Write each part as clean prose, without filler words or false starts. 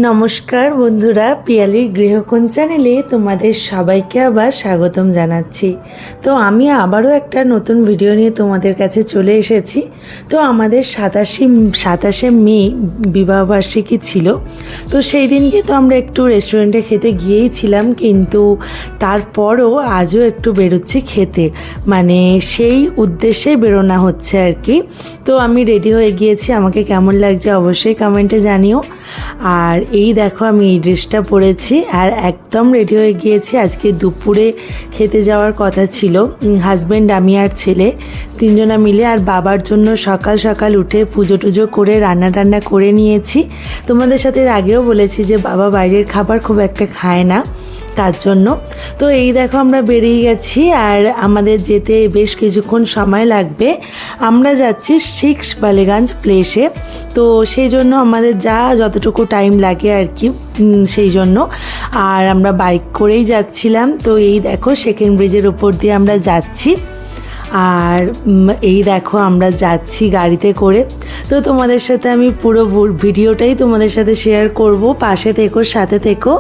নমস্কার বন্ধুরা, পিয়ালির গৃহকোণ চ্যানেলে তোমাদের সবাইকে আবার স্বাগতম জানাচ্ছি। তো আমি আবারও একটা নতুন ভিডিও নিয়ে তোমাদের কাছে চলে এসেছি। তো আমাদের 27শে মে বিবাহবার্ষিকী ছিল। তো সেই দিনকে তো আমরা একটু রেস্টুরেন্টে খেতে গিয়েইছিলাম, কিন্তু তারপরও আজও একটু বেরোচ্ছি খেতে, মানে সেই উদ্দেশ্যেই বেরোনো হচ্ছে আর কি। তো আমি রেডি হয়ে গিয়েছি, আমাকে কেমন লাগছে অবশ্যই কমেন্টে জানিও। আর এই দেখো আমি এই ড্রেসটা পরেছি আর একদম রেডি হয়ে গিয়েছি। আজকে দুপুরে খেতে যাওয়ার কথা ছিল, হাজব্যান্ড আমি আর ছেলে তিনজনা মিলে। আর বাবার জন্য সকাল সকাল উঠে পুজো টুজো করে রান্না টান্না করে নিয়েছি। তোমাদের সাথে এর আগেও বলেছি যে বাবা বাইরের খাবার খুব একটা খায় না, তার জন্য। তো এই দেখো আমরা বেরিয়ে গেছি আর আমাদের যেতে বেশ কিছুক্ষণ সময় লাগবে। আমরা যাচ্ছি 6 বালিগঞ্জ প্লেসে। তো সেই জন্য আমাদের যতটুকু টাইম লাগে আর কি, সেই জন্য। আর আমরা বাইক করেই যাচ্ছিলাম। তো এই দেখো সেকেন্ড ব্রিজের উপর দিয়ে আমরা যাচ্ছি। আর এই দেখো আমরা যাচ্ছি গাড়িতে করে। তো তোমাদের সাথে আমি পুরো ভিডিওটাই তোমাদের সাথে শেয়ার করব, পাশে থেকো, সাথে থেকো।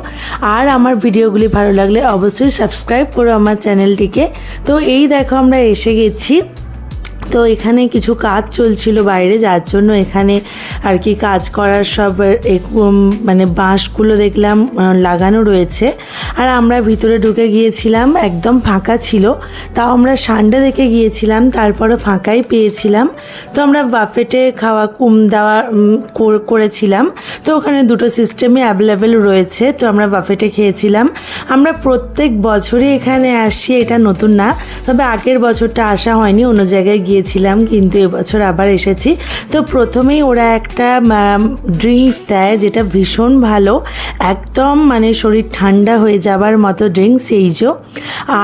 আর আমার ভিডিওগুলি ভালো লাগলে অবশ্যই সাবস্ক্রাইব করো আমার চ্যানেলটিকে। তো এই দেখো আমরা এসে গেছি। তো এখানে কিছু কাজ চলছিল বাইরে, যার জন্য এখানে আর কি কাজ করার সব মানে বাঁশগুলো দেখলাম লাগানো রয়েছে। আর আমরা ভিতরে ঢুকে গিয়েছিলাম, একদম ফাঁকা ছিল। তাও আমরা সানডে দেখে গিয়েছিলাম, তারপরে ফাঁকাই পেয়েছিলাম। তো আমরা বাফেটে খাওয়া দেওয়া করেছিলাম। তো ওখানে দুটো সিস্টেমই অ্যাভেলেবেল রয়েছে। তো আমরা বাফেটে খেয়েছিলাম। আমরা প্রত্যেক বছরই এখানে আসি, এটা নতুন না। তবে আগের বছরটা আসা হয়নি, অন্য জায়গায় গিয়েছিলাম, কিন্তু এবছর আবার এসেছি। তো প্রথমেই ওরা একটা ড্রিঙ্কস দেয়, যেটা ভীষণ ভালো, একদম মানে শরীর ঠান্ডা হয়ে যাবার মতো ড্রিঙ্কস এই যে।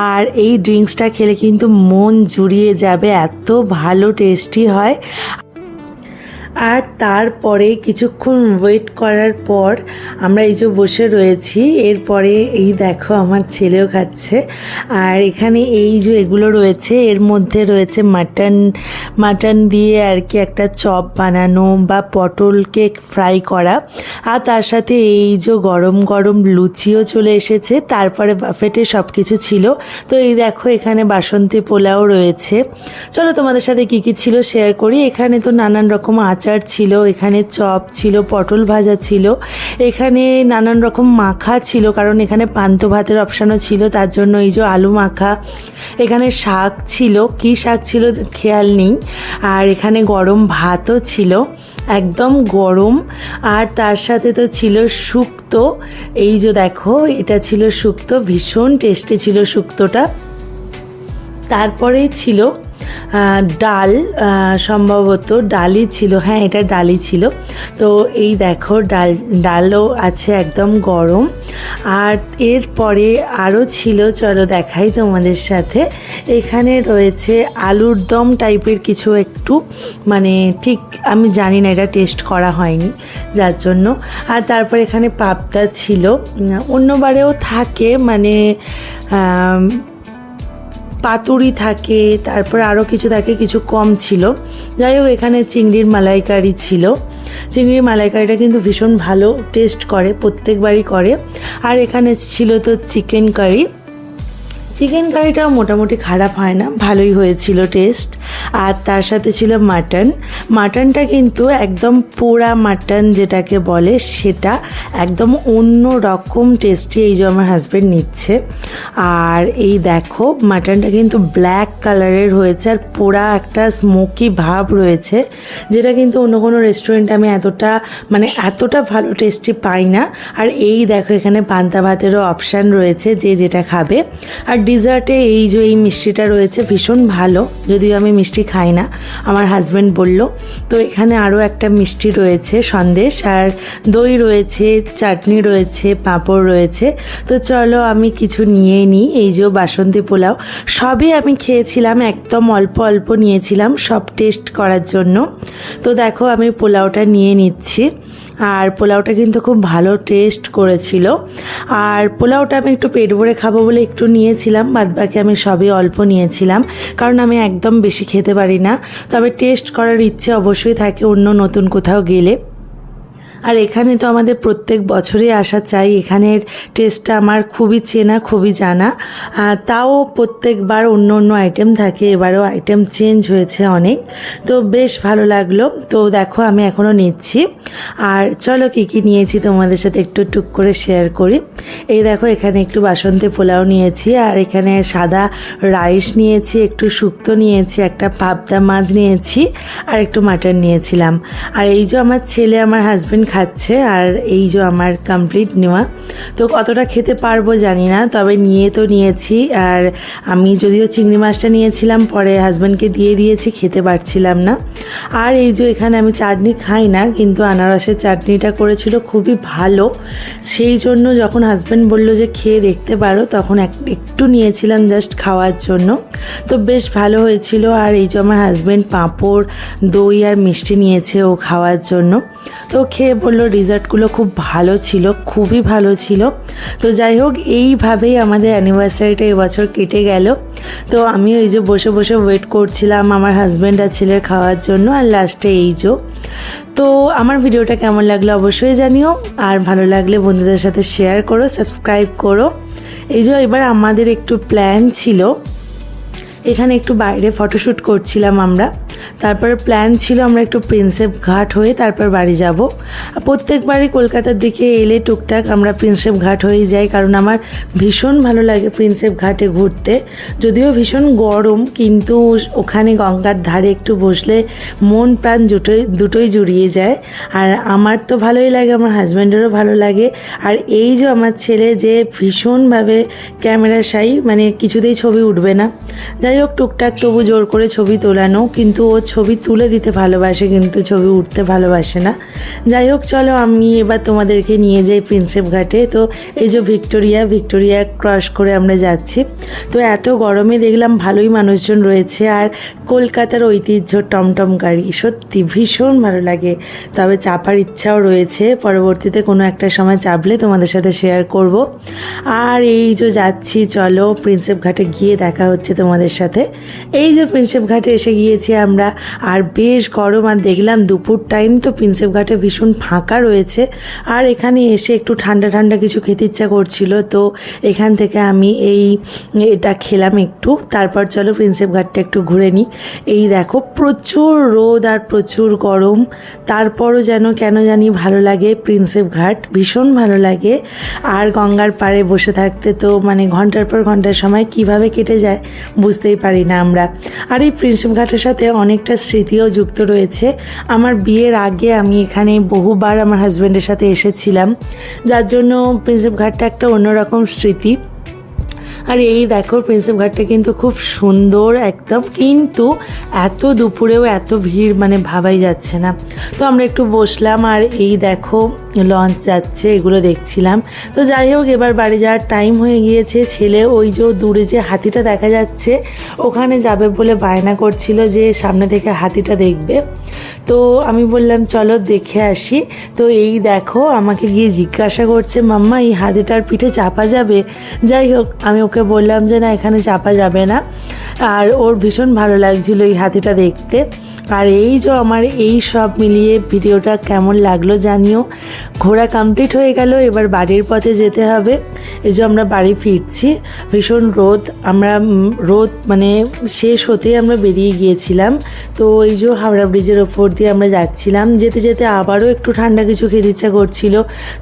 আর এই ড্রিঙ্কসটা খেলে কিন্তু মন জুড়িয়ে যাবে, এত ভালো টেস্টি হয়। আর তারপরে কিছুক্ষণ ওয়েট করার পর আমরা এই যে বসে রয়েছি। এরপরে এই দেখো আমার ছেলেও খাচ্ছে। আর এখানে এই যে এগুলো রয়েছে, এর মধ্যে রয়েছে মাটন দিয়ে আর কি একটা চপ বানানো, বা পটলকে ফ্রাই করা। আর তার সাথে এই যে গরম গরম লুচিও চলে এসেছে। তারপরে বাফেটে সব কিছু ছিল। তো এই দেখো এখানে বাসন্তী পোলাও রয়েছে। চলো তোমাদের সাথে কি কি ছিল শেয়ার করি। এখানে তো নানান রকম আচার ছিল, এখানে চপ ছিল, পটল ভাজা ছিল, এখানে নানান রকম মাখা ছিল, কারণ এখানে পান্তা ভাতের অপশানও ছিল, তার জন্য এই যে আলু মাখা। এখানে শাক ছিল, কি শাক ছিল খেয়াল নেই। আর এখানে গরম ভাতও ছিল, একদম গরম। আর তার সাথে তো ছিল শুক্তো। এই যে দেখো এটা ছিল শুক্তো, ভীষণ টেস্টি ছিল শুক্তোটা। তারপরেই ছিল ডাল, সম্ভবত ডালই ছিল, হ্যাঁ এটা ডালই ছিল। তো এই দেখো ডালও আছে একদম গরম। আর এরপরে আরও ছিল, চলো দেখাই তোমাদের সাথে। এখানে রয়েছে আলুর দম টাইপের কিছু একটু, মানে ঠিক আমি জানি না, এটা টেস্ট করা হয়নি যার জন্য। আর তারপর এখানে পাবদা ছিল, অন্যবারেও থাকে, মানে পাতুরি থাকে, তারপর আরও কিছু থাকে, কিছু কম ছিল। যাই হোক এখানে চিংড়ির মালাইকারি ছিল। চিংড়ির মালাইকারিটা কিন্তু ভীষণ ভালো টেস্ট করে, প্রত্যেকবারই করে। আর এখানে ছিল তো চিকেন কারি। চিকেন কারিটাও মোটামুটি খারাপ হয় না, ভালোই হয়েছিল টেস্ট। আর তার সাথে ছিল মাটনটা কিন্তু একদম পোড়া মাটন যেটাকে বলে, সেটা একদম অন্য রকম টেস্টি। এই যে আমার হাজব্যান্ড নিচ্ছে। আর এই দেখো মাটনটা কিন্তু ব্ল্যাক কালারের হয়েছে, আর পোড়া একটা স্মোকি ভাব রয়েছে, যেটা কিন্তু অন্য কোনো রেস্টুরেন্টে আমি এতটা ভালো টেস্টি পাই না। আর এই দেখো এখানে পান্তা ভাতেরও অপশান রয়েছে, যে যেটা খাবে। আর ডিজার্টে এই যে এই মিষ্টিটা রয়েছে, ভীষণ ভালো, যদিও আমি মিষ্টি খাই না, আমার হাজব্যান্ড বলল। তো এখানে আরও একটা মিষ্টি রয়েছে, সন্দেশ, আর দই রয়েছে, চাটনি রয়েছে, পাঁপড় রয়েছে। তো চলো আমি কিছু নিয়ে নিই। এই যে বাসন্তী পোলাও সবই আমি খেয়েছিলাম, একদম অল্প অল্প নিয়েছিলাম সব টেস্ট করার জন্য। তো দেখো আমি পোলাওটা নিয়ে নিচ্ছি। আর পোলাওটা কিন্তু খুব ভালো টেস্ট করেছিল। আর পোলাওটা আমি একটু পেট ভরে খাবো বলে একটু নিয়েছিলাম, বাদবাকি আমি সবই অল্প নিয়েছিলাম, কারণ আমি একদম বেশি খেতে পারি না। তবে টেস্ট করার ইচ্ছে অবশ্যই থাকে অন্য নতুন কোথাও গেলে। আর এখানে তো আমাদের প্রত্যেক বছরই আসা চাই, এখানের টেস্টটা আমার খুবই চেনা, খুবই জানা। তাও প্রত্যেকবার অন্য অন্য আইটেম থাকে, এবারও আইটেম চেঞ্জ হয়েছে অনেক, তো বেশ ভালো লাগলো। তো দেখো আমি এখনও নিচ্ছি, আর চলো কী কী নিয়েছি তোমাদের সাথে একটু টুক করে শেয়ার করি। এই দেখো এখানে একটু বাসন্তী পোলাও নিয়েছি, আর এখানে সাদা রাইস নিয়েছি, একটু শুক্তো নিয়েছি, একটা পাবদা মাছ নিয়েছি, আর একটু মাটন নিয়েছিলাম। আর এই যে আমার ছেলে আমার হাজব্যান্ড খাচ্ছে, আর এই যে আমার কমপ্লিট নেওয়া। তো কতটা খেতে পারবো জানি না, তবে নিয়ে তো নিয়েছি। আর আমি যদিও চিংড়ি মাছটা নিয়েছিলাম, পরে হাজব্যান্ডকে দিয়ে দিয়েছি, খেতে পারছিলাম না। আর এই যে এখানে আমি চাটনি খাই না, কিন্তু আনারসের চাটনিটা করেছিল খুবই ভালো, সেই জন্য যখন হাজব্যান্ড বললো যে খেয়ে দেখতে পারো, তখন একটু নিয়েছিলাম জাস্ট খাওয়ার জন্য। তো বেশ ভালো হয়েছিল। আর এই যে আমার হাজব্যান্ড পাঁপড়, দই আর মিষ্টি নিয়েছে ও খাওয়ার জন্য। তো খেয়ে বললো রিজল্টগুলো খুব ভালো ছিল, খুবই ভালো ছিল। তো যাই হোক, এইভাবেই আমাদের অ্যানিভার্সারিটা এবছর কেটে গেল। তো আমি এই যে বসে বসে ওয়েট করছিলাম আমার হাজব্যান্ড আর ছেলের খাওয়ার জন্য, আর লাস্টে এই যে। তো আমার ভিডিওটা কেমন লাগলো অবশ্যই জানিও, আর ভালো লাগলে বন্ধুদের সাথে শেয়ার করো, সাবস্ক্রাইব করো। এই যে এবার আমাদের একটু প্ল্যান ছিল, এখানে একটু বাইরে ফটোশ্যুট করছিলাম আমরা। তারপর প্ল্যান ছিল আমরা একটু প্রিন্সেপ ঘাট হয়ে তারপর বাড়ি যাব। প্রত্যেকবারই কলকাতার দিকে এলে টুকটাক আমরা প্রিন্সেপ ঘাট হয়েই যাই, কারণ আমার ভীষণ ভালো লাগে প্রিন্সেপ ঘাটে ঘুরতে। যদিও ভীষণ গরম, কিন্তু ওখানে গঙ্গার ধারে একটু বসলে মন প্রাণ দুটোই জুড়িয়ে যায়। আর আমার তো ভালোই লাগে, আমার হাজব্যান্ডেরও ভালো লাগে। আর এই যে আমার ছেলে যে ভীষণভাবে ক্যামেরা শাই, মানে কিছুতেই ছবি উঠবে না। যাই হোক, টুকটাক তবু জোর করে ছবি তোলানো, কিন্তু ও ছবি তুলে দিতে ভালোবাসে, কিন্তু ছবি উঠতে ভালোবাসে না। যাই হোক, চলো আমি এবার তোমাদেরকে নিয়ে যাই প্রিন্সেপ ঘাটে। তো এই যে ভিক্টোরিয়া ক্রস করে আমরা যাচ্ছি। তো এত গরমে দেখলাম ভালোই মানুষজন রয়েছে, আর কলকাতার ঐতিহ্য টমটম গাড়ি সত্যি ভীষণ ভালো লাগে। তবে চাপার ইচ্ছাও রয়েছে, পরবর্তীতে কোনো একটা সময় চাপলে তোমাদের সাথে শেয়ার করব। আর এই যে যাচ্ছি, চলো প্রিন্সেপ ঘাটে গিয়ে দেখা হচ্ছে তোমাদের সাথে। এই যে প্রিন্সেপ ঘাটে এসে গিয়েছি আমরা, আর বেশ গরম। আর দেখলাম দুপুর টাইম তো প্রিন্সেপ ঘাটে ভীষণ ফাঁকা রয়েছে, আর এখানে এসে একটু ঠান্ডা ঠান্ডা কিছু খেতে ইচ্ছা করছিল। তো এখান থেকে আমি এটা খেলাম একটু। তারপর চলো প্রিন্সেপ ঘাটটা একটু ঘুরে নিই। এই দেখো প্রচুর রোদ আর প্রচুর গরম, তারপরও যেন কেন জানি ভালো লাগে প্রিন্সেপ ঘাট, ভীষণ ভালো লাগে। আর গঙ্গার পাড়ে বসে থাকতে তো মানে ঘন্টার পর ঘন্টার সময় কিভাবে কেটে যায় বুঝতেই পারি না আমরা। আর এই প্রিন্সেপ ঘাটের সাথে অনেকটা স্মৃতিও যুক্ত রয়েছে। আমার বিয়ের আগে আমি এখানে বহুবার আমার হাজব্যান্ডের সাথে এসেছিলাম, যার জন্য প্রিন্সেপ ঘাটটা একটা অন্যরকম স্মৃতি। আর এই দেখো প্রিন্সেপ ঘাটটা কিন্তু খুব সুন্দর একদম, কিন্তু এত দুপুরেও এত ভিড় মানে ভাবাই যাচ্ছে না। তো আমরা একটু বসলাম, আর এই দেখো লঞ্চ যাচ্ছে, এগুলো দেখছিলাম। তো যাই হোক, এবার বাড়ি যাওয়ার টাইম হয়ে গিয়েছে। ছেলে ওই যে দূরে যে হাতিটা দেখা যাচ্ছে ওখানে যাবে বলে বায়না করছিল যে সামনে থেকে হাতিটা দেখবে। তো আমি বললাম চলো দেখে আসি। তো এই দেখো আমাকে গিয়ে জিজ্ঞাসা করছে, মাম্মা এই হাতিটার পিঠে চাপা যাবে? যাই হোক, আমি ওকে বললাম যে না, এখানে চাপা যাবে না। আর ওর ভীষণ ভালো লাগছিল এই হাতিটা দেখতে। আর এই যে আমার এই সব মিলিয়ে ভিডিওটা কেমন লাগলো জানিও। ঘোরা কমপ্লিট হয়ে গেল, এবার বাড়ির পথে যেতে হবে। এই যে আমরা বাড়ি ফিরছি, ভীষণ রোদ, আমরা রোদ মানে শেষ হতেই আমরা বেরিয়ে গিয়েছিলাম। তো এই যে হাওড়া ব্রিজের ওপর দিয়ে আমরা যাচ্ছিলাম, যেতে যেতে আবারও একটু ঠান্ডা কিছু খেতে ইচ্ছা করছিল।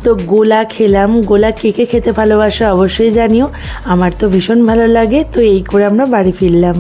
তো গোলা খেলাম। গোলা কে কে খেতে ভালোবাসো অবশ্যই জানিও, আমার তো ভীষণ ভালো লাগে। তো এই করে আমরা বাড়ি ফিরলাম।